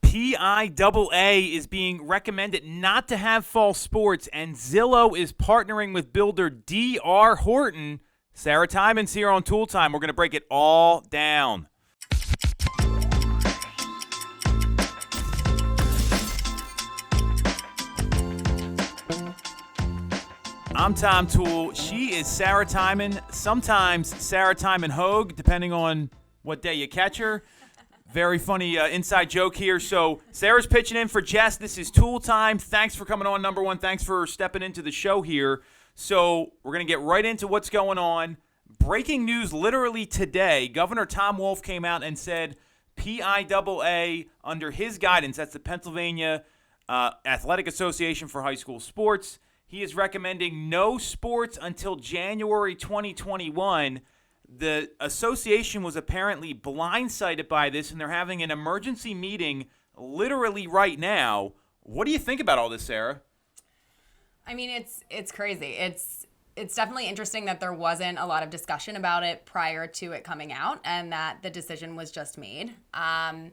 PIAA is being recommended not to have fall sports, and Zillow is partnering with builder D.R. Horton. Sarah Tymon's here on Toole Time. We're going to break it all down. I'm Tom Toole. She is Sarah Tymon, sometimes Sarah Tymon Hogue, depending on what day you catch her. Very funny inside joke here. So Sarah's pitching in for Jess. This is Toole Time. Thanks for coming on, number one. Thanks for stepping into the show here. So we're going to get right into what's going on. Breaking news literally today. Governor Tom Wolf came out and said PIAA, under his guidance, that's the Pennsylvania Athletic Association for High School Sports, he is recommending no sports until January 2021. The association was apparently blindsided by this, and they're having an emergency meeting literally right now. What do you think about all this, Sarah? I mean, it's crazy. It's definitely interesting that there wasn't a lot of discussion about it prior to it coming out, and that the decision was just made. I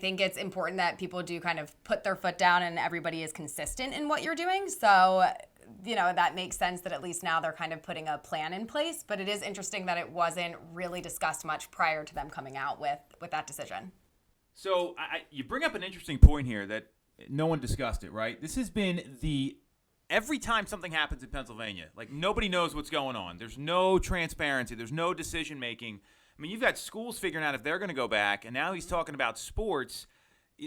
think it's important that people do kind of put their foot down and everybody is consistent in what you're doing. So, that makes sense that at least now they're kind of putting a plan in place. But it is interesting that it wasn't really discussed much prior to them coming out with that decision. So you bring up an interesting point here that no one discussed it, right? This has been every time something happens in Pennsylvania, like nobody knows what's going on. There's no transparency. There's no decision making. I mean, you've got schools figuring out if they're going to go back, and now he's talking about sports,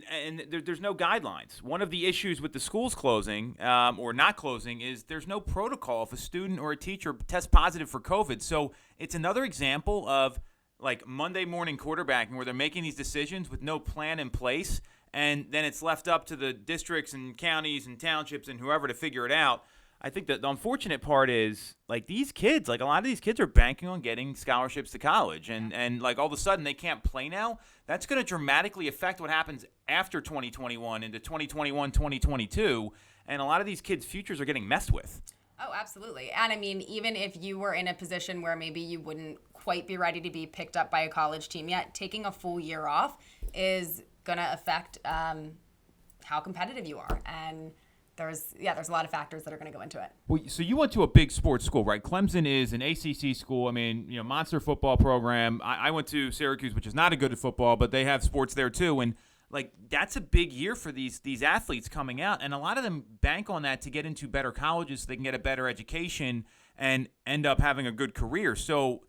and there's no guidelines. One of the issues with the schools closing or not closing is there's no protocol if a student or a teacher tests positive for COVID. So it's another example of like Monday morning quarterbacking where they're making these decisions with no plan in place, and then it's left up to the districts and counties and townships and whoever to figure it out. I think that the unfortunate part is, like, these kids, like, a lot of these kids are banking on getting scholarships to college, and like, all of a sudden they can't play now. That's going to dramatically affect what happens after 2021 into 2021, 2022, and a lot of these kids' futures are getting messed with. Oh, absolutely. And I mean, even if you were in a position where maybe you wouldn't quite be ready to be picked up by a college team yet, taking a full year off is going to affect how competitive you are. And there's a lot of factors that are going to go into it. Well, so you went to a big sports school, right? Clemson is an ACC school. I mean, monster football program. I went to Syracuse, which is not a good at football, but they have sports there too. And like, that's a big year for these athletes coming out, and a lot of them bank on that to get into better colleges so they can get a better education and end up having a good career. So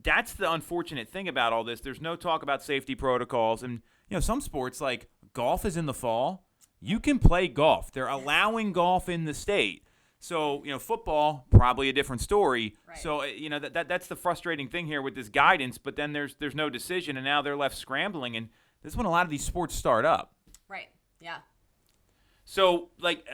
that's the unfortunate thing about all this. There's no talk about safety protocols, and some sports like golf is in the fall. You can play golf. They're allowing golf in the state. So, football, probably a different story. Right. So, that's the frustrating thing here with this guidance, but then there's no decision, and now they're left scrambling, and this is when a lot of these sports start up. Right, yeah. So, like,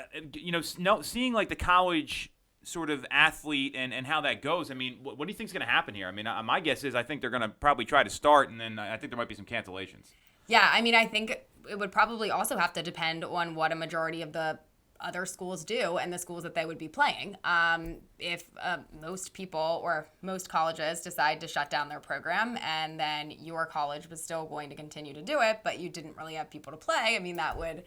seeing, like, the college sort of athlete and how that goes, I mean, what do you think is going to happen here? I mean, my guess is I think they're going to probably try to start, and then I think there might be some cancellations. Yeah, I mean, I think it would probably also have to depend on what a majority of the other schools do and the schools that they would be playing. If most people or most colleges decide to shut down their program and then your college was still going to continue to do it, but you didn't really have people to play, I mean, that would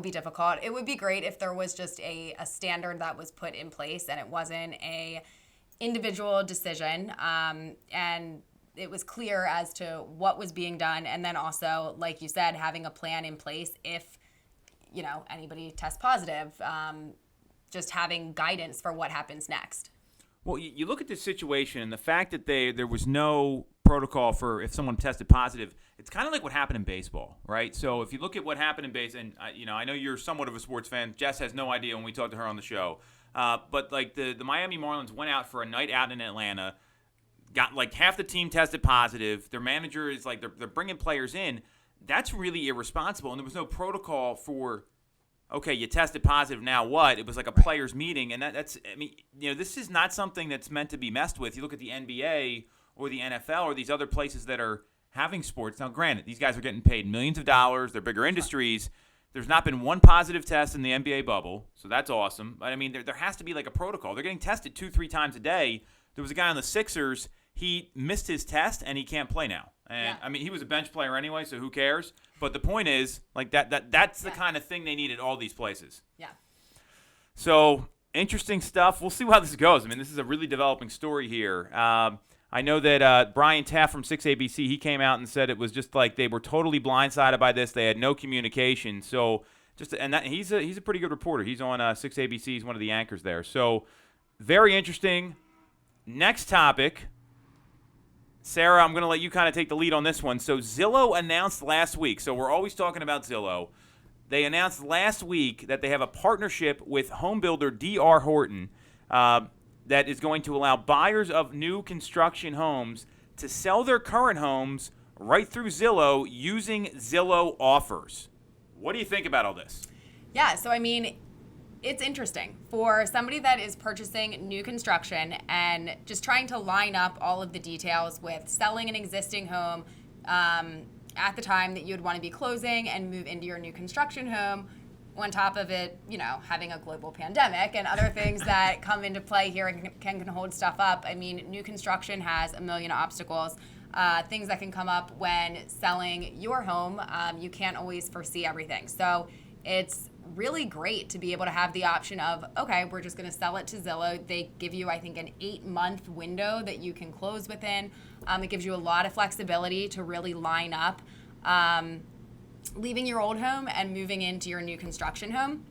be difficult. It would be great if there was just a standard that was put in place and it wasn't a individual decision, and it was clear as to what was being done, and then also, like you said, having a plan in place if anybody tests positive, just having guidance for what happens next. Well, you look at this situation, and the fact that there was no protocol for if someone tested positive, it's kind of like what happened in baseball, right? So if you look at what happened in baseball, and I know you're somewhat of a sports fan. Jess has no idea when we talked to her on the show, but like the Miami Marlins went out for a night out in Atlanta, got like half the team tested positive. Their manager is like they're bringing players in. That's really irresponsible, and there was no protocol for, okay, you tested positive, now what? It was like a players' meeting, and that's, I mean, this is not something that's meant to be messed with. You look at the NBA or the NFL or these other places that are having sports. Now, granted, these guys are getting paid millions of dollars. They're bigger industries. There's not been one positive test in the NBA bubble, so that's awesome. But, I mean, there has to be like a protocol. They're getting tested 2-3 times a day. There was a guy on the Sixers. he missed his test and he can't play now. And I mean, he was a bench player anyway, so who cares? But the point is, like that's the kind of thing they need at all these places. Yeah. So interesting stuff. We'll see how this goes. I mean, this is a really developing story here. I know that Brian Taft from 6ABC, he came out and said it was just like they were totally blindsided by this. They had no communication. So he's a pretty good reporter. He's on 6ABC. He's one of the anchors there. So very interesting. Next topic. Sarah, I'm going to let you kind of take the lead on this one. So Zillow announced last week. So we're always talking about Zillow. They announced last week that they have a partnership with home builder D.R. Horton that is going to allow buyers of new construction homes to sell their current homes right through Zillow using Zillow offers. What do you think about all this? Yeah, so I mean, it's interesting for somebody that is purchasing new construction and just trying to line up all of the details with selling an existing home at the time that you would want to be closing and move into your new construction home. On top of it, having a global pandemic and other things that come into play here and can hold stuff up. I mean, new construction has a million obstacles, things that can come up when selling your home. You can't always foresee everything. So it's really great to be able to have the option of, okay, we're just going to sell it to Zillow. They give you, I think, an 8-month window that you can close within. It gives you a lot of flexibility to really line up leaving your old home and moving into your new construction home.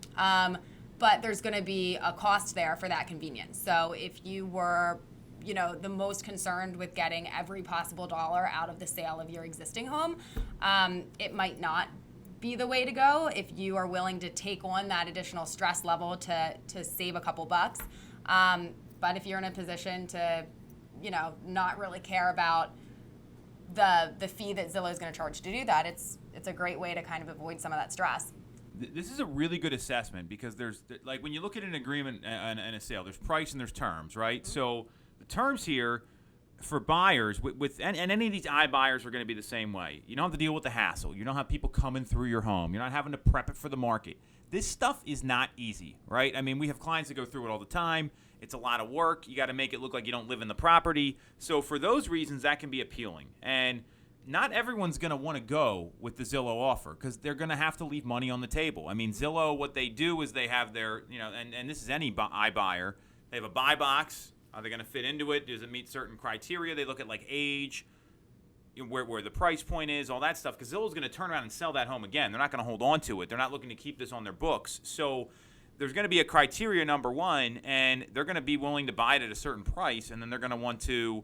But there's going to be a cost there for that convenience. So if you were, the most concerned with getting every possible dollar out of the sale of your existing home, it might not be the way to go if you are willing to take on that additional stress level to save a couple bucks. But if you're in a position to, not really care about the fee that Zillow is going to charge to do that, it's a great way to kind of avoid some of that stress. This is a really good assessment because there's, like, when you look at an agreement and a sale, there's price and there's terms, right? Mm-hmm. So the terms here for buyers and any of these iBuyers are going to be the same way. You don't have to deal with the hassle. You don't have people coming through your home. You're not having to prep it for the market. This stuff is not easy, right? I mean, we have clients that go through it all the time. It's a lot of work. You got to make it look like you don't live in the property. So for those reasons, that can be appealing. And not everyone's going to want to go with the Zillow offer because they're going to have to leave money on the table. I mean, Zillow, what they do is they have their, and this is any iBuyer, they have a buy box. Are they going to fit into it? Does it meet certain criteria? They look at like age, where the price point is, all that stuff, because Zillow's going to turn around and sell that home again. They're not going to hold on to it. They're not looking to keep this on their books. So there's going to be a criteria, number one, and they're going to be willing to buy it at a certain price, and then they're going to want to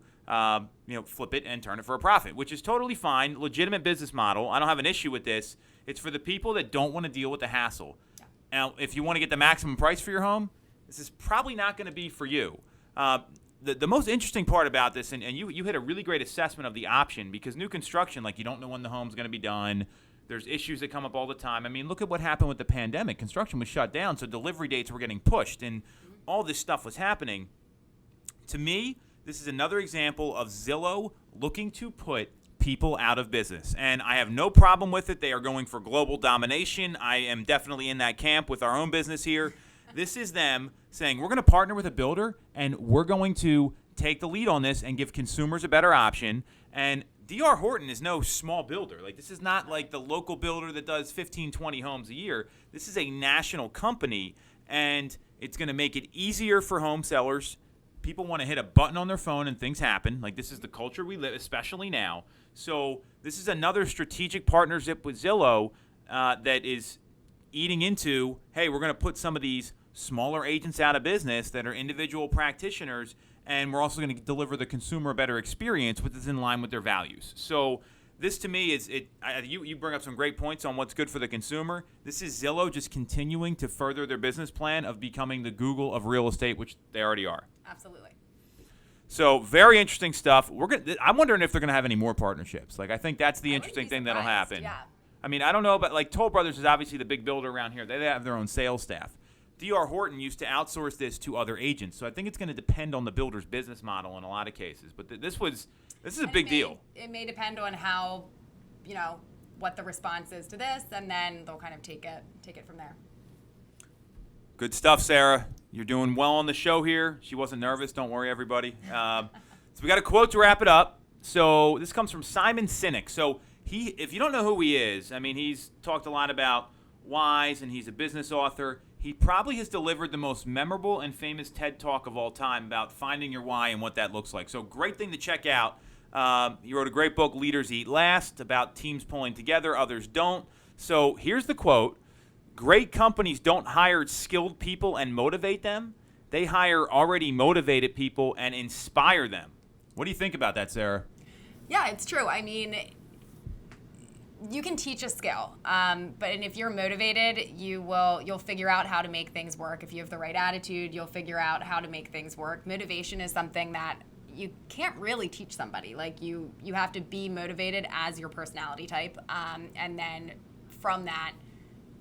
flip it and turn it for a profit, which is totally fine. Legitimate business model. I don't have an issue with this. It's for the people that don't want to deal with the hassle. Yeah. Now, if you want to get the maximum price for your home, this is probably not going to be for you. The most interesting part about this, and you hit a really great assessment of the option, because new construction, like, you don't know when the home's going to be done. There's issues that come up all the time. I mean, look at what happened with the pandemic. Construction was shut down, so delivery dates were getting pushed, and all this stuff was happening. To me, this is another example of Zillow looking to put people out of business, and I have no problem with it. They are going for global domination. I am definitely in that camp with our own business here. This is them saying, we're going to partner with a builder, and we're going to take the lead on this and give consumers a better option. And D.R. Horton is no small builder. Like, this is not like the local builder that does 15, 20 homes a year. This is a national company, and it's going to make it easier for home sellers. People want to hit a button on their phone and things happen. Like, this is the culture we live, especially now. So this is another strategic partnership with Zillow that is eating into, hey, we're going to put some of these smaller agents out of business that are individual practitioners, and we're also going to deliver the consumer a better experience, which is in line with their values. So this, to me, is it. You bring up some great points on what's good for the consumer. This is Zillow just continuing to further their business plan of becoming the Google of real estate, which they already are. Absolutely. So very interesting stuff. I'm wondering if they're going to have any more partnerships. Like, I think that's the interesting thing that'll happen. Yeah. I mean, I don't know, but like Toll Brothers is obviously the big builder around here. They have their own sales staff. D.R. Horton used to outsource this to other agents, so I think it's going to depend on the builder's business model in a lot of cases. But this is a big deal. It may depend on how, what the response is to this, and then they'll kind of take it from there. Good stuff, Sarah. You're doing well on the show here. She wasn't nervous. Don't worry, everybody. So we got a quote to wrap it up. So this comes from Simon Sinek. So if you don't know who he is, I mean, he's talked a lot about whys, and he's a business author. He probably has delivered the most memorable and famous TED Talk of all time about finding your why and what that looks like. So great thing to check out. He wrote a great book, Leaders Eat Last, about teams pulling together, others don't. So here's the quote. Great companies don't hire skilled people and motivate them. They hire already motivated people and inspire them. What do you think about that, Sarah? Yeah, it's true. I mean, you can teach a skill, but if you're motivated, you'll figure out how to make things work. If you have the right attitude, you'll figure out how to make things work. Motivation is something that you can't really teach somebody. Like you have to be motivated as your personality type, and then from that,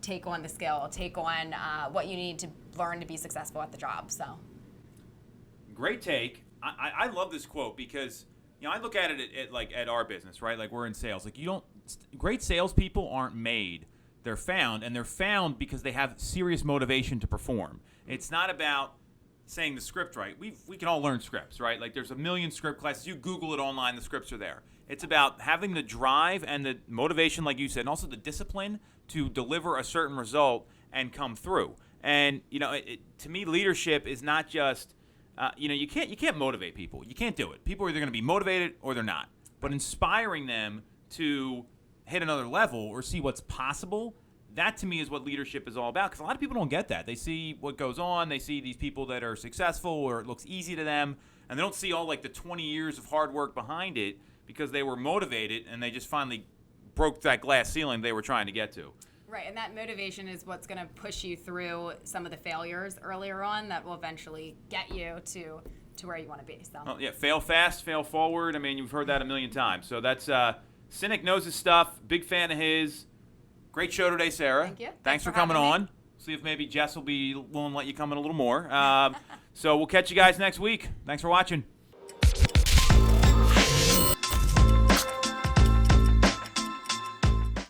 take on the skill, take on what you need to learn to be successful at the job. So, great take. I love this quote because I look at it at our business, right? Like we're in sales. Like great salespeople aren't made; they're found, and they're found because they have serious motivation to perform. It's not about saying the script right. We can all learn scripts, right? Like there's a million script classes. You Google it online, the scripts are there. It's about having the drive and the motivation, like you said, and also the discipline to deliver a certain result and come through. And to me, leadership is not just you can't motivate people. You can't do it. People are either going to be motivated or they're not. But inspiring them to hit another level or see what's possible, that to me is what leadership is all about. Because a lot of people don't get that. They see what goes on. They see these people that are successful or it looks easy to them. And they don't see all like the 20 years of hard work behind it because they were motivated and they just finally broke that glass ceiling they were trying to get to. Right, and that motivation is what's going to push you through some of the failures earlier on that will eventually get you to where you want to be. So. Oh, yeah, fail fast, fail forward. I mean, you've heard that a million times. So that's Sinek knows his stuff. Big fan of his. Great show today, Sarah. Thank you. Thanks for coming on. See if maybe Jess will be willing to let you come in a little more. So we'll catch you guys next week. Thanks for watching.